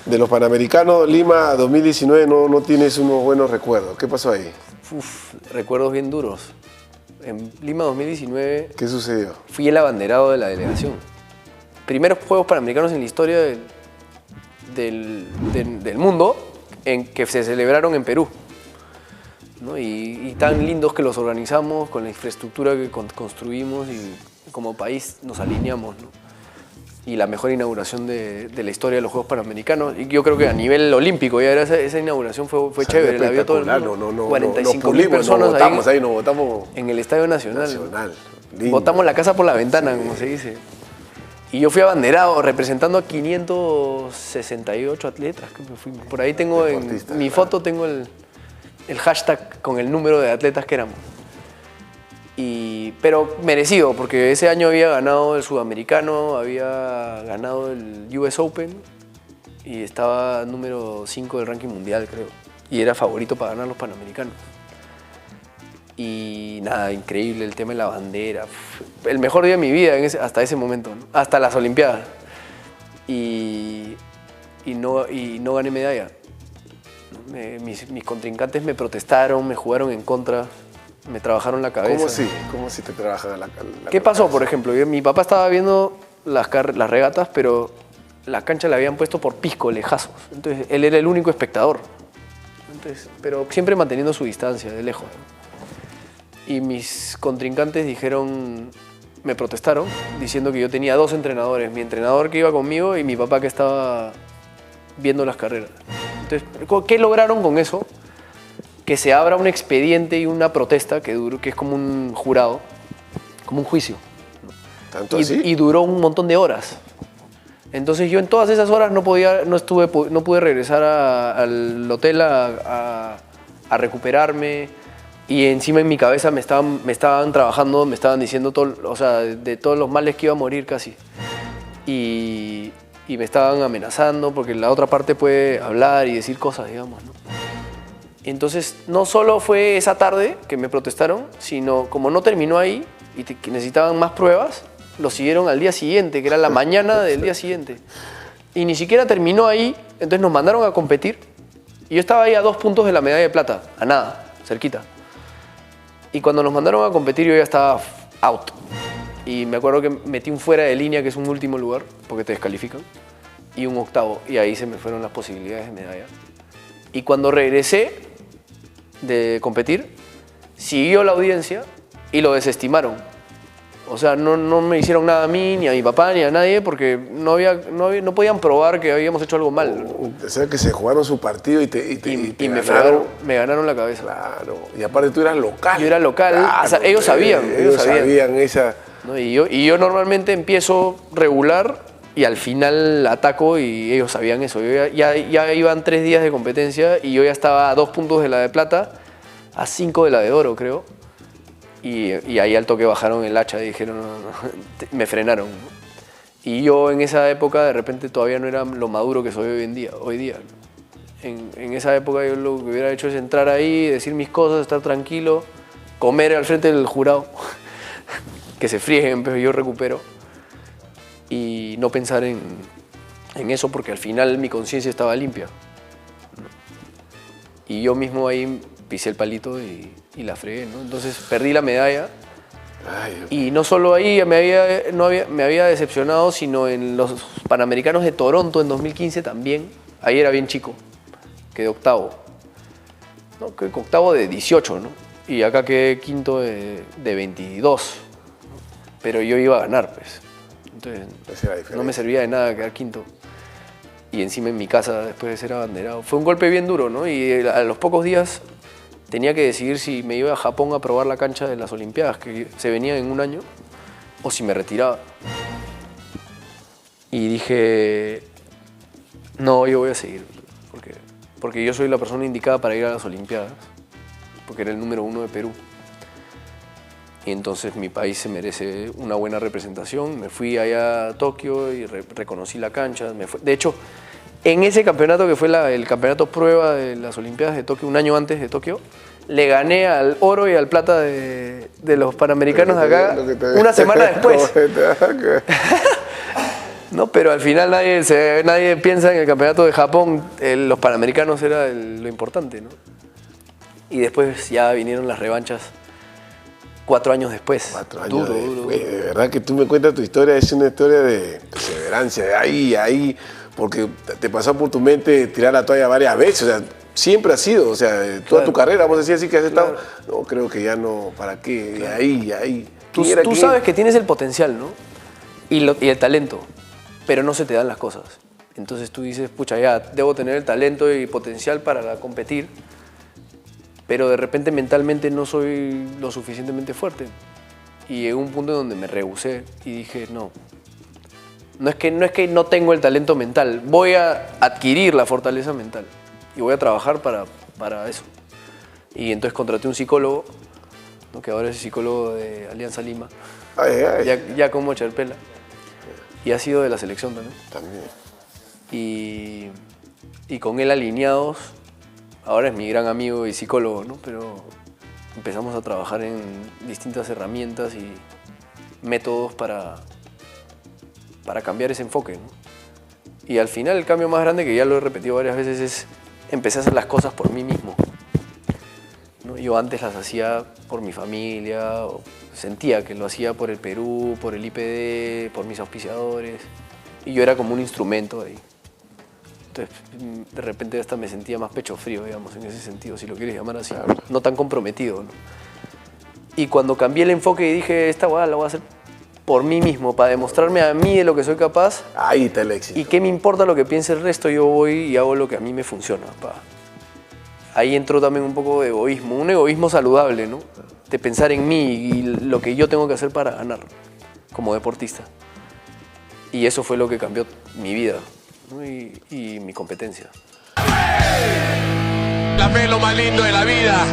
De los Panamericanos, Lima 2019 no tienes unos buenos recuerdos. ¿Qué pasó ahí? Recuerdos bien duros. En Lima 2019 ¿Qué sucedió? fui el abanderado de la delegación. Primeros Juegos Panamericanos en la historia del mundo en que se celebraron en Perú, ¿no? Y tan lindos que los organizamos con la infraestructura que construimos y como país nos alineamos, ¿no? Y la mejor inauguración de la historia de los Juegos Panamericanos. Y yo creo que a nivel olímpico ya esa inauguración fue chévere. La vio todo el mundo. 45.000 personas ahí, nos votamos en el Estadio Nacional. Lindo. Botamos la casa por la ventana, como se dice. Y yo fui abanderado representando a 568 atletas. Que me fui. Por ahí tengo en mi foto tengo el hashtag con el número de atletas que éramos. Pero merecido, porque ese año había ganado el Sudamericano, había ganado el US Open y estaba número 5 del ranking mundial, creo. Y era favorito para ganar los Panamericanos. Y nada, increíble el tema de la bandera. El mejor día de mi vida hasta ese momento, ¿no? Hasta las Olimpiadas. Y no gané medalla. Mis contrincantes me protestaron, me jugaron en contra. Me trabajaron la cabeza. ¿Cómo así te trabajan la ¿Qué pasó, por ejemplo? Mi papá estaba viendo las regatas, pero la cancha la habían puesto por pisco, lejazos. Entonces, él era el único espectador. Pero siempre manteniendo su distancia, de lejos, ¿no? Y mis contrincantes me protestaron, diciendo que yo tenía 2 entrenadores. Mi entrenador que iba conmigo y mi papá que estaba viendo las carreras. Entonces, ¿qué lograron con eso? Que se abra un expediente y una protesta que es como un jurado, como un juicio. ¿Tanto así? Y duró un montón de horas. Entonces yo en todas esas horas no pude regresar al hotel a recuperarme, y encima en mi cabeza me estaban trabajando, me estaban diciendo de todos los males que iba a morir casi. Y me estaban amenazando porque la otra parte puede hablar y decir cosas, digamos, ¿no? Entonces, no solo fue esa tarde que me protestaron, sino como no terminó ahí y que necesitaban más pruebas, lo siguieron al día siguiente, que era la mañana del día siguiente. Y ni siquiera terminó ahí, entonces nos mandaron a competir. Y yo estaba ahí a 2 puntos de la medalla de plata, a nada, cerquita. Y cuando nos mandaron a competir yo ya estaba out. Y me acuerdo que metí un fuera de línea, que es un último lugar, porque te descalifican, y un octavo. Y ahí se me fueron las posibilidades de medalla. Y cuando regresé de competir, siguió la audiencia y lo desestimaron. O sea, no me hicieron nada a mí, ni a mi papá, ni a nadie, porque no podían probar que habíamos hecho algo mal. O sea, que se jugaron su partido y me ganaron la cabeza. Claro. Y aparte tú eras local. Yo era local. Claro, o sea, ellos sabían. Ellos sabían esa... ¿No? Y yo normalmente empiezo regular y al final ataco, y ellos sabían eso. Ya iban 3 días de competencia y yo ya estaba a 2 puntos de la de plata, a 5 de la de oro, creo. Y ahí al toque bajaron el hacha y dijeron, me frenaron. Y yo en esa época de repente todavía no era lo maduro que soy hoy día. En esa época yo lo que hubiera hecho es entrar ahí, decir mis cosas, estar tranquilo, comer al frente del jurado, que se frieguen, pero yo recupero. Y no pensar en eso, porque al final mi conciencia estaba limpia. Y yo mismo ahí pisé el palito y la fregué, ¿no? Entonces perdí la medalla. Y no solo ahí me había decepcionado, sino en los Panamericanos de Toronto en 2015 también. Ahí era bien chico, quedé octavo. No, quedé octavo de 18, ¿no? Y acá quedé quinto de 22. Pero yo iba a ganar, pues. Entonces, no me servía de nada quedar quinto. Y encima en mi casa, después de ser abanderado. Fue un golpe bien duro, ¿no? Y a los pocos días tenía que decidir si me iba a Japón a probar la cancha de las Olimpiadas, que se venían en un año, o si me retiraba. Y dije, no, yo voy a seguir. Porque yo soy la persona indicada para ir a las Olimpiadas. Porque era el número 1 de Perú. Y entonces mi país se merece una buena representación. Me fui allá a Tokio y reconocí la cancha. De hecho, en ese campeonato que fue el campeonato prueba de las Olimpiadas de Tokio, un año antes de Tokio, le gané al oro y al plata de los Panamericanos de acá una semana después. No, pero al final nadie piensa en el campeonato de Japón, los panamericanos era lo importante, ¿no? Y después ya vinieron las revanchas 4 años después. 4 años Duro. después. De verdad que tú me cuentas tu historia, es una historia de perseverancia, de ahí, porque te pasó por tu mente tirar la toalla varias veces, o sea, siempre ha sido, o sea, toda tu carrera, vamos a decir así que has estado, no, creo que ya no, ¿para qué? Claro. Ahí. Tú sabes que tienes el potencial, ¿no? Y el talento, pero no se te dan las cosas. Entonces tú dices, pucha, ya, debo tener el talento y potencial para competir, pero de repente mentalmente no soy lo suficientemente fuerte. Y llegó un punto donde me rehusé y dije, no es que no tengo el talento mental, voy a adquirir la fortaleza mental y voy a trabajar para eso. Y entonces contraté un psicólogo, ¿no? Que ahora es psicólogo de Alianza Lima, ya como Cherpela, y ha sido de la selección también. Y con él alineados, ahora es mi gran amigo y psicólogo, ¿no? Pero empezamos a trabajar en distintas herramientas y métodos para cambiar ese enfoque, ¿no? Y al final el cambio más grande, que ya lo he repetido varias veces, es empecé a hacer las cosas por mí mismo, ¿no? Yo antes las hacía por mi familia, sentía que lo hacía por el Perú, por el IPD, por mis auspiciadores, y yo era como un instrumento ahí. Entonces, de repente hasta me sentía más pecho frío, digamos, en ese sentido, si lo quieres llamar así, no tan comprometido, ¿no? Y cuando cambié el enfoque y dije, esta hueá la voy a hacer por mí mismo, para demostrarme a mí de lo que soy capaz. Ahí está el éxito. Y qué me importa lo que piense el resto, yo voy y hago lo que a mí me funciona. Ahí entró también un poco de egoísmo, un egoísmo saludable, ¿no? De pensar en mí y lo que yo tengo que hacer para ganar como deportista. Y eso fue lo que cambió mi vida, ¿no? y mi competencia. La fe es lo más lindo de la vida.